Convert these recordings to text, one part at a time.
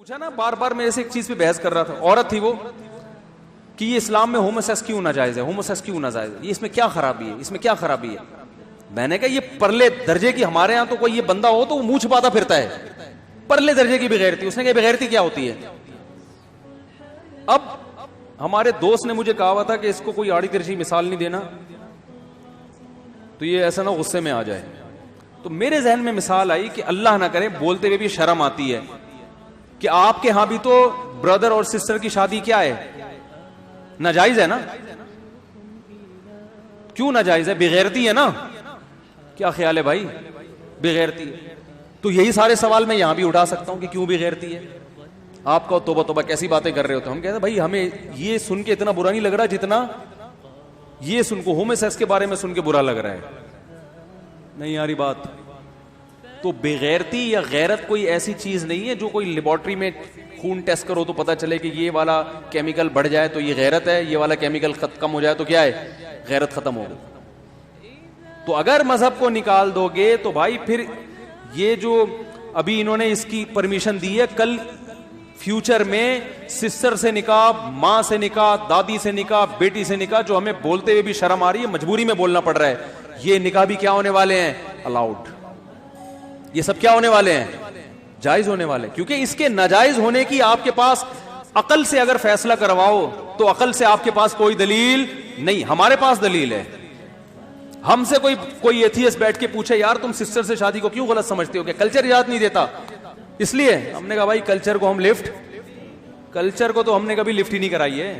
پوچھا نا بار بار میرے سے ایک چیز پہ بحث کر رہا تھا, عورت تھی وہ, کہ یہ اسلام میں ہوموسیکس کیوں ناجائز ہے, ہوموسیکس کیوں ناجائز ہے, یہ اس میں کیا خرابی ہے, اس میں کیا خرابی ہے. میں نے کہا یہ پرلے درجے کی, ہمارے ہاں تو کوئی یہ بندہ ہو تو وہ منہ چھپاتا پھرتا ہے, پرلے درجے کی بغیرتی. اس نے کہا بغیرتی کیا ہوتی ہے. اب ہمارے دوست نے مجھے کہا ہوا تھا کہ اس کو کوئی آڑی ترچھی مثال نہیں دینا تو یہ ایسا نہ غصے میں آ جائے. تو میرے ذہن میں مثال آئی کہ اللہ نہ کرے بولتے ہوئے بھی شرم آتی ہے کہ آپ کے ہاں بھی تو بردر اور سسٹر کی شادی کیا ہے, ناجائز ہے نا. کیوں ناجائز ہے؟ بغیرتی ہے نا. کیا خیال ہے بھائی؟ بغیرتی ہے. تو یہی سارے سوال میں یہاں بھی اٹھا سکتا ہوں کہ کیوں بغیرتی ہے. آپ کو توبہ توبہ کیسی باتیں کر رہے ہو. تو ہم کہتے ہیں بھائی ہمیں یہ سن کے اتنا برا نہیں لگ رہا جتنا یہ سن کو ہوموسیکس کے بارے میں سن کے برا لگ رہا ہے. نہیں یاری بات. تو بغیرتی یا غیرت کوئی ایسی چیز نہیں ہے جو کوئی لیبارٹری میں خون ٹیسٹ کرو تو پتہ چلے کہ یہ والا کیمیکل بڑھ جائے تو یہ غیرت ہے, یہ والا کیمیکل کم ہو جائے تو کیا ہے, غیرت ختم ہوگی. تو اگر مذہب کو نکال دو گے تو بھائی پھر یہ جو ابھی انہوں نے اس کی پرمیشن دی ہے, کل فیوچر میں سسٹر سے نکاح, ماں سے نکاح, دادی سے نکاح, بیٹی سے نکاح, جو ہمیں بولتے ہوئے بھی شرم آ رہی ہے, مجبوری میں بولنا پڑ رہا ہے, یہ نکاح بھی کیا ہونے والے ہیں, الاؤڈ. یہ سب کیا ہونے والے ہیں, جائز ہونے والے. کیونکہ اس کے ناجائز ہونے کی آپ کے پاس عقل سے اگر فیصلہ کرواؤ تو عقل سے آپ کے پاس کوئی دلیل نہیں. ہمارے پاس دلیل ہے. ہم سے کوئی ایتھیسٹ بیٹھ کے پوچھے یار تم سسٹر سے شادی کو کیوں غلط سمجھتے ہو, کہ کلچر اجازت نہیں دیتا اس لیے. ہم نے کہا بھائی کلچر کو ہم کلچر کو تو ہم نے کبھی لفٹ ہی نہیں کرائی ہے.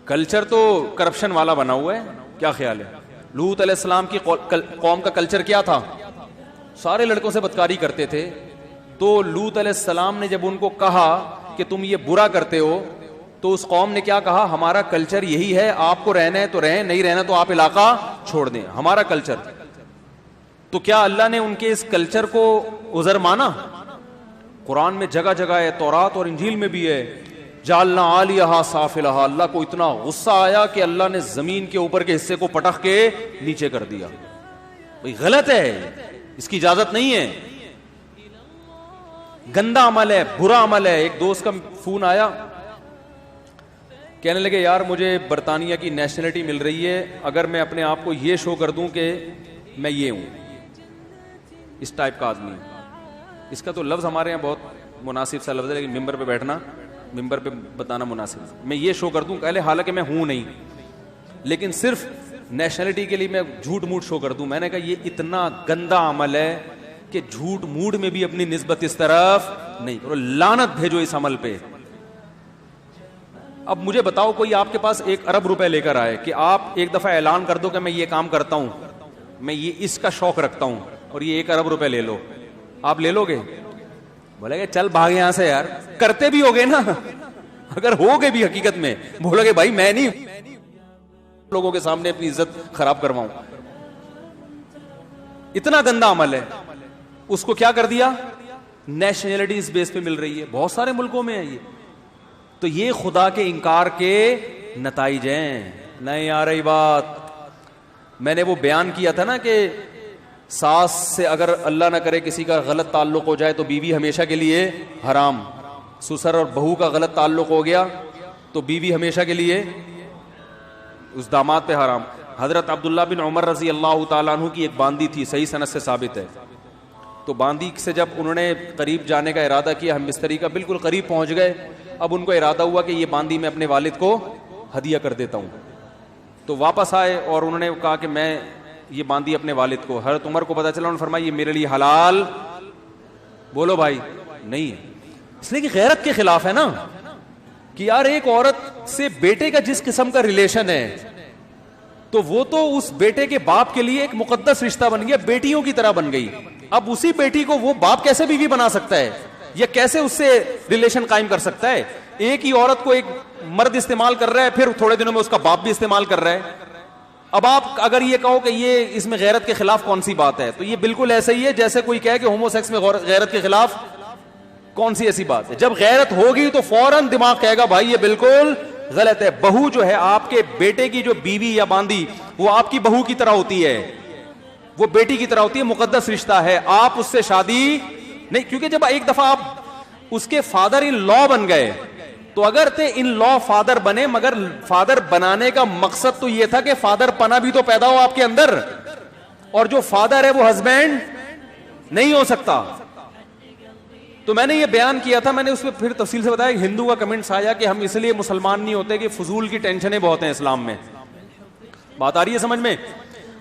کلچر تو کرپشن والا بنا ہوا ہے. کیا خیال ہے؟ لوط علیہ السلام کی قوم کا کلچر کیا تھا؟ سارے لڑکوں سے بدکاری کرتے تھے. تو لوط علیہ السلام نے جب ان کو کہا کہ تم یہ برا کرتے ہو تو اس قوم نے کیا کہا, ہمارا کلچر یہی ہے, آپ کو رہنا ہے تو رہیں, نہیں رہنا تو آپ علاقہ چھوڑ دیں, ہمارا کلچر. تو کیا اللہ نے ان کے اس کلچر کو عذر مانا؟ قرآن میں جگہ جگہ ہے, تورات اور انجیل میں بھی ہے, جعلنا عالیہا سافلہا. اللہ کو اتنا غصہ آیا کہ اللہ نے زمین کے اوپر کے حصے کو پٹخ کے نیچے کر دیا. بھئی غلط ہے, اس کی اجازت نہیں ہے, گندا عمل ہے, برا عمل ہے. ایک دوست کا فون آیا, کہنے لگے یار مجھے برطانیہ کی نیشنلٹی مل رہی ہے, اگر میں اپنے آپ کو یہ شو کر دوں کہ میں یہ ہوں, اس ٹائپ کا آدمی ہوں. اس کا تو لفظ ہمارے یہاں بہت مناسب سا لفظ ہے, لیکن ممبر پہ بیٹھنا, ممبر پہ بتانا مناسب. میں یہ شو کر دوں پہلے, حالانکہ میں ہوں نہیں, لیکن صرف نیشنلٹی کے لیے میں جھوٹ موٹ شو کر دوں. میں نے کہا یہ اتنا گندا عمل ہے کہ جھوٹ موٹ میں بھی اپنی نسبت اس طرف نہیں کرو, لعنت بھیجو اس عمل پہ. اب مجھے بتاؤ کوئی آپ کے پاس 1 ارب روپے لے کر آئے کہ آپ ایک دفعہ اعلان کر دو کہ میں یہ کام کرتا ہوں, میں یہ اس کا شوق رکھتا ہوں اور یہ 1 ارب روپے لے لو, آپ لے لو گے؟ بولے گے چل بھاگ یہاں سے یار. کرتے بھی ہوگے نا, اگر ہوگے بھی حقیقت میں, بولو گے بھائی میں نہیں لوگوں کے سامنے اپنی عزت خراب کرواؤں. اتنا گندا عمل ہے. اس کو کیا کر دیا, نیشنلٹی اس بیس پہ مل رہی ہے, بہت سارے ملکوں میں ہے یہ. تو یہ خدا کے انکار کے نتائج ہیں. نہیں آ رہی بات. میں نے وہ بیان کیا تھا نا کہ ساس سے اگر اللہ نہ کرے کسی کا غلط تعلق ہو جائے تو بیوی ہمیشہ کے لیے حرام, سسر اور بہو کا غلط تعلق ہو گیا تو بیوی ہمیشہ کے لیے اس داماد پہ حرام. حضرت عبداللہ بن عمر رضی اللہ تعالیٰ عنہ کی ایک باندی تھی, صحیح سند سے ثابت ہے. تو باندی سے جب انہوں نے قریب جانے کا ارادہ کیا, ہم مستری کا بالکل قریب پہنچ گئے, اب ان کو ارادہ ہوا کہ یہ باندی میں اپنے والد کو ہدیہ کر دیتا ہوں. تو واپس آئے اور انہوں نے کہا کہ میں یہ باندی اپنے والد کو. حضرت عمر کو پتا چلا, انہوں نے فرمایا یہ میرے لیے حلال, بولو بھائی, نہیں ہے. اس لیے کہ غیرت کے خلاف ہے نا, کہ یار ایک عورت سے بیٹے کا جس قسم کا ریلیشن ہے تو وہ تو اس بیٹے کے باپ کے لیے ایک مقدس رشتہ بن گیا, بیٹیوں کی طرح بن گئی. اب اسی بیٹی کو وہ باپ کیسے بیوی بنا سکتا ہے, یا کیسے اس سے ریلیشن قائم کر سکتا ہے؟ ایک ہی عورت کو ایک مرد استعمال کر رہا ہے, پھر تھوڑے دنوں میں اس کا باپ بھی استعمال کر رہا ہے. اب آپ اگر یہ کہو کہ یہ اس میں غیرت کے خلاف کون سی بات ہے, تو یہ بالکل ایسا ہی ہے جیسے کوئی کہے کہ ہومو سیکس میں غیرت کے خلاف کون سی ایسی بات ہے. جب غیرت ہوگی تو فوراً دماغ کہے گا بھائی یہ بالکل غلط ہے. بہو جو ہے آپ کے بیٹے کی جو بیوی یا باندی, وہ آپ کی بہو کی طرح ہوتی ہے, وہ بیٹی کی طرح ہوتی ہے, مقدس رشتہ ہے, آپ اس سے شادی نہیں, کیونکہ جب ایک دفعہ آپ اس کے فادر ان لا بن گئے تو اگر تھے ان لا فادر بنے, مگر فادر بنانے کا مقصد تو یہ تھا کہ فادر پنا بھی تو پیدا ہو آپ کے اندر, اور جو فادر ہے وہ ہسبینڈ نہیں ہو سکتا. تو میں نے یہ بیان کیا تھا, میں نے اس پہ پھر تفصیل سے بتایا. ہندو کا کمنٹس آیا کہ ہم اس لیے مسلمان نہیں ہوتے کہ فضول کی ٹینشنیں بہت ہیں اسلام میں. بات آ رہی ہے سمجھ میں؟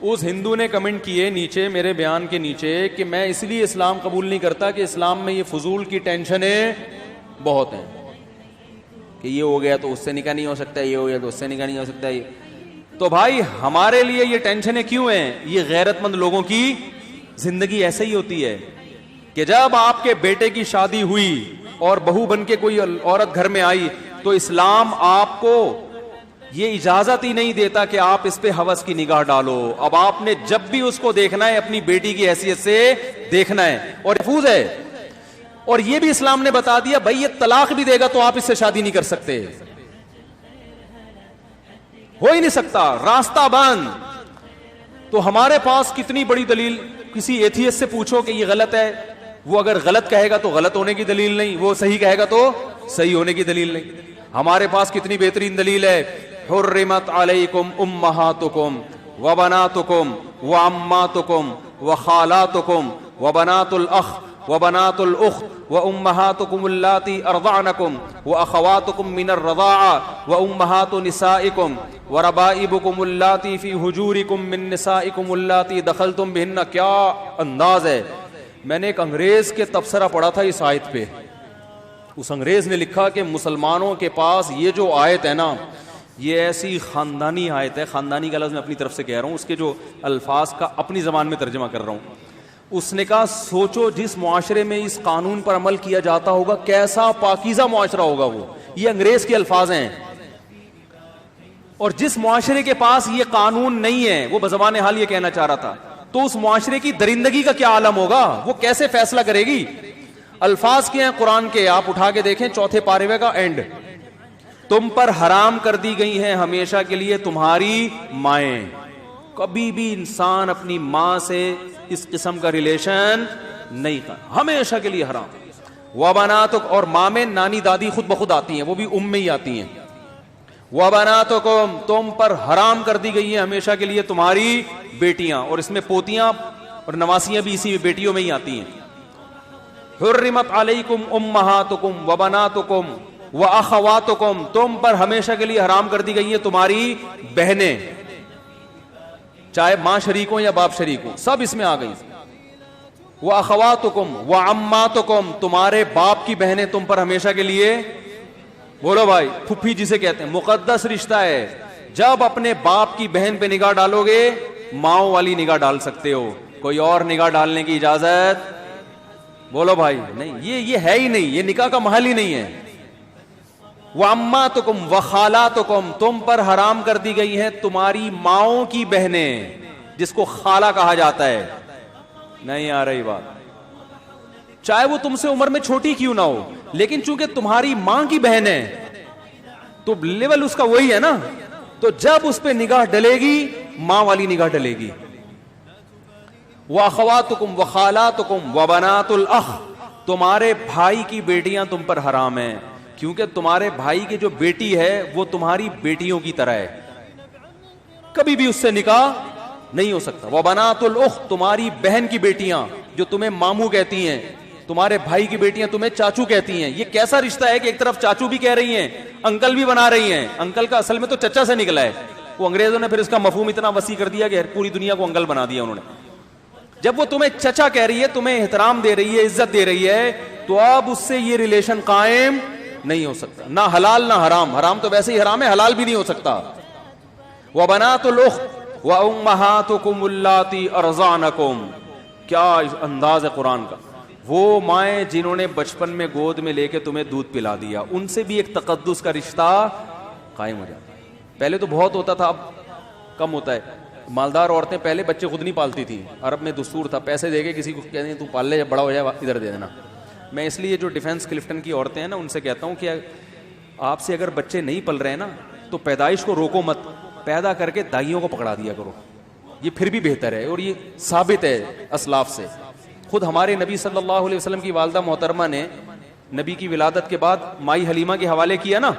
اس ہندو نے کمنٹ کیے نیچے میرے بیان کے نیچے کہ میں اس لیے اسلام قبول نہیں کرتا کہ اسلام میں یہ فضول کی ٹینشنیں بہت ہیں, کہ یہ ہو گیا تو اس سے نکاح نہیں ہو سکتا, یہ ہو گیا تو اس سے نکاح نہیں ہو سکتا. تو بھائی ہمارے لیے یہ ٹینشنیں کیوں ہیں؟ یہ غیرت مند لوگوں کی زندگی ایسے ہی ہوتی ہے کہ جب آپ کے بیٹے کی شادی ہوئی اور بہو بن کے کوئی عورت گھر میں آئی تو اسلام آپ کو یہ اجازت ہی نہیں دیتا کہ آپ اس پہ ہوس کی نگاہ ڈالو. اب آپ نے جب بھی اس کو دیکھنا ہے اپنی بیٹی کی حیثیت سے دیکھنا ہے, اور محفوظ ہے. اور یہ بھی اسلام نے بتا دیا بھائی یہ طلاق بھی دے گا تو آپ اس سے شادی نہیں کر سکتے, ہو ہی نہیں سکتا, راستہ بند. تو ہمارے پاس کتنی بڑی دلیل, کسی ایتھیسٹ سے پوچھو کہ یہ غلط ہے, وہ اگر غلط کہے گا تو غلط ہونے کی دلیل نہیں, وہ صحیح کہے گا تو صحیح ہونے کی دلیل نہیں. ہمارے پاس کتنی بہترین دلیل ہے. حرمت علیکم امہاتکم وبناتکم وعماتکم وخالاتکم وبنات الاخ وبنات الاخت وامہاتکم اللاتی ارضعنکم واخواتکم من الرضاعہ وامہات نسائکم وربائبکم اللاتی فی حجورکم من نسائکم اللاتی دخلتم بہن. کیا انداز ہے. میں نے ایک انگریز کے تبصرہ پڑھا تھا اس آیت پہ. اس انگریز نے لکھا کہ مسلمانوں کے پاس یہ جو آیت ہے نا, یہ ایسی خاندانی آیت ہے, خاندانی کا لفظ میں اپنی طرف سے کہہ رہا ہوں, اس کے جو الفاظ کا اپنی زبان میں ترجمہ کر رہا ہوں. اس نے کہا سوچو جس معاشرے میں اس قانون پر عمل کیا جاتا ہوگا کیسا پاکیزہ معاشرہ ہوگا وہ. یہ انگریز کے الفاظ ہیں. اور جس معاشرے کے پاس یہ قانون نہیں ہے, وہ بزبان حال یہ کہنا چاہ رہا تھا, تو اس معاشرے کی درندگی کا کیا عالم ہوگا, وہ کیسے فیصلہ کرے گی. الفاظ کے ہیں قرآن کے, آپ اٹھا کے دیکھیں چوتھے پارے کا اینڈ. تم پر حرام کر دی گئی ہیں ہمیشہ کے لیے تمہاری مائیں. کبھی بھی انسان اپنی ماں سے اس قسم کا ریلیشن نہیں کرتا, ہمیشہ کے لیے حرام. وبناتک, اور ماں میں نانی دادی خود بخود آتی ہیں, وہ بھی ام میں ہی آتی ہیں. وبناتکم, تم پر حرام کر دی گئی ہیں ہمیشہ کے لیے تمہاری بیٹیاں, اور اس میں پوتیاں اور نواسیاں بھی اسی بیٹیوں میں ہی آتی ہیں. حرمت علیکم امہاتکم وبناتکم واخواتکم, تم پر ہمیشہ کے لیے حرام کر دی گئی ہیں تمہاری بہنیں, چاہے ماں شریک ہوں یا باپ شریک ہوں, سب اس میں آ گئی. واخواتکم وعماتکم, تمہارے باپ کی بہنیں تم پر ہمیشہ کے لیے, بولو بھائی, پھپھی جسے کہتے ہیں, مقدس رشتہ ہے. جب اپنے باپ کی بہن پہ نگاہ ڈالو گے ماؤں والی نگاہ ڈال سکتے ہو, کوئی اور نگاہ ڈالنے کی اجازت, بولو بھائی, نہیں. یہ ہے ہی نہیں, یہ نکاح کا محل ہی نہیں ہے. وَأَمَّاتُكُمْ وَخَالَاتُكُمْ, تم پر حرام کر دی گئی ہیں تمہاری ماؤں کی بہنیں, جس کو خالہ کہا جاتا ہے. نہیں آ رہی بات, چاہے وہ تم سے عمر میں چھوٹی کیوں نہ ہو, لیکن چونکہ تمہاری ماں کی بہن ہے تو لیول اس کا وہی ہے نا, تو جب اس پہ نگاہ ڈلے گی ماں والی نگاہ ڈلے گی. وَأَخَوَاتُكُمْ وَخَالَاتُكُمْ وَبَنَاتُ الْأَخِ, تمہارے بھائی کی بیٹیاں تم پر حرام ہیں, کیونکہ تمہارے بھائی کی جو بیٹی ہے وہ تمہاری بیٹیوں کی طرح ہے, کبھی بھی اس سے نکاح نہیں ہو سکتا. وَبَنَاتُ الْأُخْتِ, تمہاری بہن کی بیٹیاں جو تمہیں ماموں کہتی ہیں, تمہارے بھائی کی بیٹیاں تمہیں چاچو کہتی ہیں. یہ کیسا رشتہ ہے کہ ایک طرف چاچو بھی کہہ رہی ہیں, انکل بھی بنا رہی ہیں. انکل کا اصل میں تو چچا سے نکلا ہے, وہ انگریزوں نے پھر اس کا مفہوم اتنا وسیع کر دیا کہ پوری دنیا کو انکل بنا دیا انہوں نے. جب وہ تمہیں چچا کہہ رہی ہے, تمہیں احترام دے رہی ہے, عزت دے رہی ہے, تو اب اس سے یہ ریلیشن قائم نہیں ہو سکتا, نہ حلال نہ حرام. حرام تو ویسے ہی حرام ہے, حلال بھی نہیں ہو سکتا. وَبَنَاتُ الْأُخْتِ وَأُمَّهَاتُكُمُ اللَّاتِي أَرْضَعْنَكُمْ, کیا انداز ہے قرآن کا. وہ مائیں جنہوں نے بچپن میں گود میں لے کے تمہیں دودھ پلا دیا, ان سے بھی ایک تقدس کا رشتہ قائم ہو جاتا. پہلے تو بہت ہوتا تھا, اب کم ہوتا ہے. مالدار عورتیں پہلے بچے خود نہیں پالتی تھیں, عرب میں دستور تھا, پیسے دے کے کسی کو کہتے ہیں تو پال لے, جب بڑا ہو جائے ادھر دے دینا. میں اس لیے جو ڈیفینس کلفٹن کی عورتیں ہیں نا, ان سے کہتا ہوں کہ آپ سے اگر بچے نہیں پل رہے ہیں نا تو پیدائش کو روکو مت, پیدا کر کے دائیوں کو پکڑا دیا کرو, یہ پھر بھی بہتر ہے, اور یہ ثابت ہے اسلاف سے. خود ہمارے نبی صلی اللہ علیہ وسلم کی والدہ محترمہ نے نبی کی ولادت کے بعد مائی حلیمہ کے حوالے کیا نا,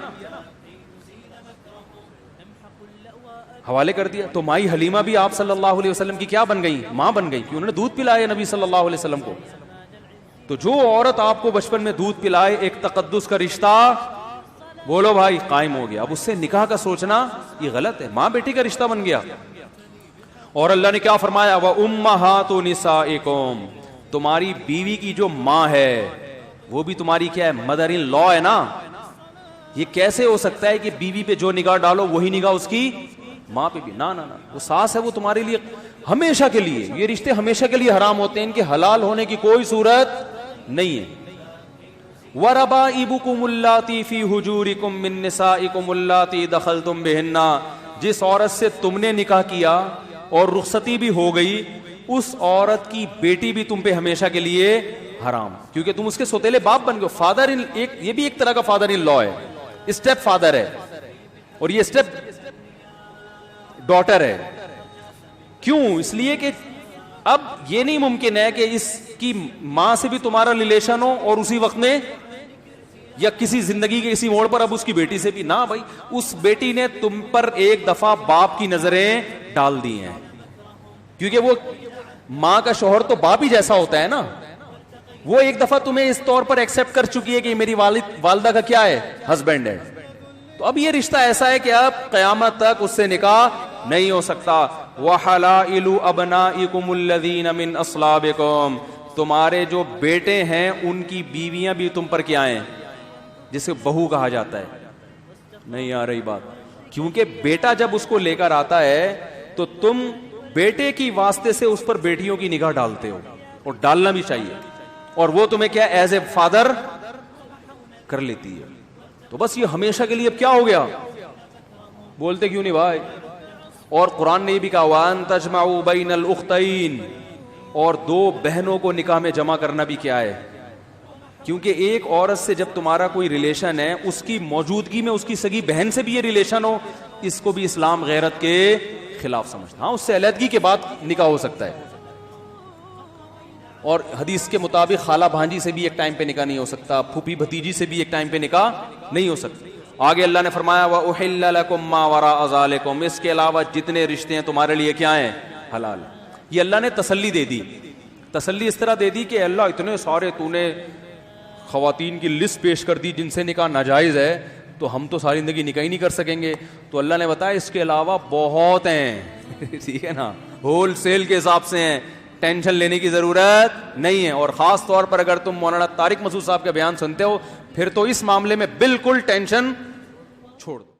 حوالے کر دیا, تو مائی حلیمہ بھی آپ صلی اللہ علیہ وسلم کی کیا بن گئی؟ ماں بن گئی, کہ انہوں نے دودھ پلایا نبی صلی اللہ علیہ وسلم کو. تو جو عورت آپ کو بچپن میں دودھ پلائے, ایک تقدس کا رشتہ بولو بھائی قائم ہو گیا. اب اس سے نکاح کا سوچنا یہ غلط ہے, ماں بیٹی کا رشتہ بن گیا. اور اللہ نے کیا فرمایا؟ وَأُمَّهَاتُ نِسَائِكُمْ, تمہاری بیوی کی جو ماں ہے وہ بھی تمہاری کیا ہے؟ مدر ان لا ہے نا. یہ کیسے ہو سکتا ہے کہ بیوی پہ جو نگاہ ڈالو وہی نگاہ اس کی ماں پہ بھی؟ نہ, وہ ساس ہے, وہ تمہارے لیے ہمیشہ کے لیے, یہ رشتے ہمیشہ کے لیے حرام ہوتے ہیں, ان کے حلال ہونے کی کوئی صورت نہیں ہے. وَرَبَائِبُكُمُ اللَّاتِي فِي حُجُورِكُم مِّن نِّسَائِكُمُ اللَّاتِي دَخَلْتُم بِهِنَّ, جس عورت سے تم نے نکاح کیا اور رخصتی بھی ہو گئی, اس عورت کی بیٹی بھی تم پہ ہمیشہ کے لیے حرام, کیونکہ تم اس کے سوتیلے باپ بن گئے. فادر ان, یہ بھی ایک طرح کا فادر ان لا ہے, اسٹیپ فادر ہے, اور یہ اسٹیپ ڈاٹر ہے. کیوں؟ اس لیے کہ اب یہ نہیں ممکن ہے کہ اس کی ماں سے بھی تمہارا ریلیشن ہو اور اسی وقت میں یا کسی زندگی کے کسی موڑ پر اب اس کی بیٹی سے بھی نہ. بھائی اس بیٹی نے تم پر ایک دفعہ باپ کی نظریں ڈال دی ہیں, کیونکہ وہ ماں کا شوہر تو باپ ہی جیسا ہوتا ہے نا. وہ ایک دفعہ تمہیں اس طور پر ایکسپٹ کر چکی ہے کہ میری والدہ کا کیا ہے؟ ہسبینڈ ہے. تو اب یہ رشتہ ایسا ہے کہ اب قیامت تک اس سے نکاح نہیں ہو سکتا. وَحَلَائِلُ أَبْنَائِكُمُ الَّذِينَ مِنْ أَصْلَابِكُمْ, تمہارے جو بیٹے ہیں ان کی بیویاں بھی تم پر کیا ہیں؟ جسے بہو کہا جاتا ہے. نہیں آ رہی بات؟ کیونکہ بیٹا جب اس کو لے کر آتا ہے تو تم بیٹے کی واسطے سے اس پر بیٹیوں کی نگاہ ڈالتے ہو, اور ڈالنا بھی چاہیے, اور وہ تمہیں کیا ایز اے فادر کر لیتی ہے. تو بس یہ ہمیشہ کے لیے اب کیا ہو گیا؟ بولتے کیوں نہیں بھائی؟ اور قرآن نے یہ بھی کہا وَأَن تَجْمَعُوا بَيْنَ الْأُخْتَيْنِ, اور دو بہنوں کو نکاح میں جمع کرنا بھی کیا ہے؟ کیونکہ ایک عورت سے جب تمہارا کوئی ریلیشن ہے, اس کی موجودگی میں اس کی سگی بہن سے بھی یہ ریلیشن ہو, اس کو بھی اسلام غیرت کے خلاف سمجھتا. ہاں, اس سے علیحدگی کے بعد نکاح ہو سکتا ہے, اور حدیث کے مطابق خالہ بھانجی سے بھی ایک ٹائم پہ نکاح نہیں ہو سکتا, پھوپھی بھتیجی سے بھی ایک ٹائم پہ نکاح نہیں ہو سکتا. آگے اللہ نے فرمایا وَأُحِلَّ لَكُم مَّا وَرَاءَ ذَلِكُمْ, اس کے علاوہ جتنے رشتے ہیں تمہارے لیے کیا ہیں؟ حلال. یہ اللہ نے تسلی دے دی. تسلی اس طرح دے دی کہ اللہ اتنے سارے تو نے خواتین کی لسٹ پیش کر دی جن سے نکاح ناجائز ہے, تو ہم تو ساری زندگی نکاح ہی نہیں کر سکیں گے. تو اللہ نے بتایا اس کے علاوہ بہت ہیں. ٹھیک ہے نا, ہول سیل کے حساب سے ہیں, ٹینشن لینے کی ضرورت نہیں ہے. اور خاص طور پر اگر تم مولانا طارق مسعود صاحب کا بیان سنتے ہو, پھر تو اس معاملے میں بالکل ٹینشن چھوڑ دو.